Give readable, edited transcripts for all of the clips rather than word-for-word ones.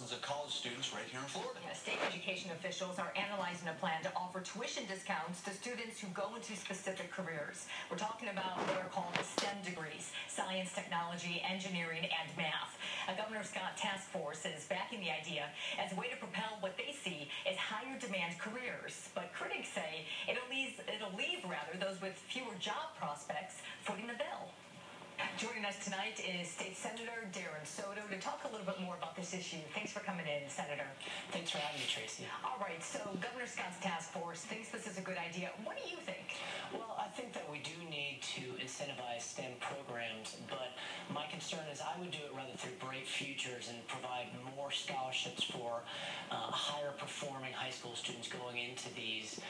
thousands of college students right here in Florida. State education officials are analyzing a plan to offer tuition discounts to students who go into specific careers. We're talking about what are called STEM degrees: science, technology, engineering, and math. A Governor Scott task force is backing the idea as a way to propel what they see as higher demand careers. But critics say it'll leave those with fewer job prospects footing the bill. Joining us tonight is State Senator Darren Soto to talk a little bit more about this issue. Thanks for coming in, Senator. Thanks for having me, Tracy. All right, so Governor Scott's task force thinks this is a good idea. What do you think? Well, I think that we do need to incentivize STEM programs, but my concern is I would do it rather through Bright Futures and provide more scholarships for higher performing high school students going into these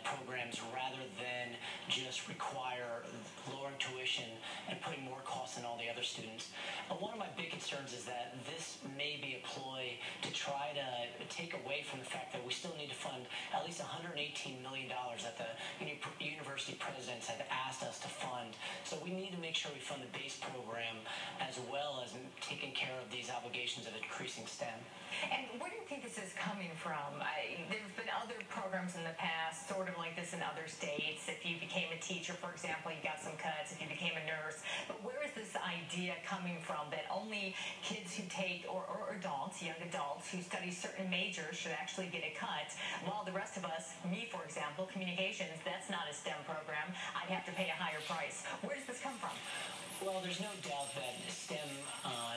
programs rather than just require lowering tuition and putting more costs on all the other students. One of my big concerns is that this may be a ploy to try to take away from the fact that we still need to fund at least $118 million that the university presidents have asked us to fund. So we need to make sure we fund the base program as well as taking care of these obligations of increasing STEM. And where do you think this is coming from? There's been other programs in the past, sort of like this in other states. If you became a teacher, for example, you got some cuts. If you became a nurse. But where is this idea coming from that only kids who take, or adults, young adults, who study certain majors should actually get a cut, while the rest of us, me for example, communications, that's not a STEM program, I'd have to pay a higher price. Where does this come from? Well, there's no doubt that STEM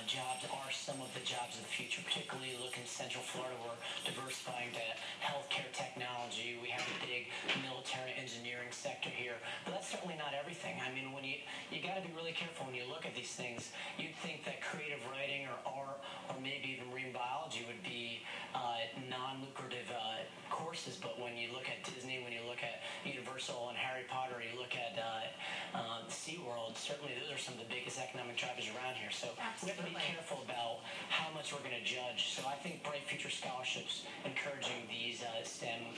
jobs are some of the jobs of the future, particularly looking at Central Florida. We're diversifying to healthcare technology. We have a big military engineering sector here, but that's certainly not everything. I mean, when you got to be really careful when you look at these things. You'd think that creative writing or art or maybe even marine biology would be non-lucrative courses, but when you look at Disney, when you look at Universal and Harry Potter, you look at SeaWorld, certainly those are some of the biggest economic drivers around here. So we have to be careful about how much we're going to judge. So I think Bright Future Scholarships, encouraging these STEM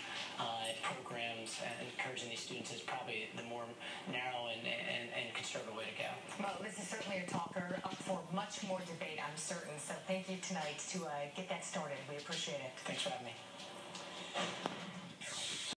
programs and encouraging these students is probably the more narrow and conservative way to go. Well, this is certainly a talker up for much more debate, I'm certain. So thank you tonight to get that started. We appreciate it. Thanks for having me.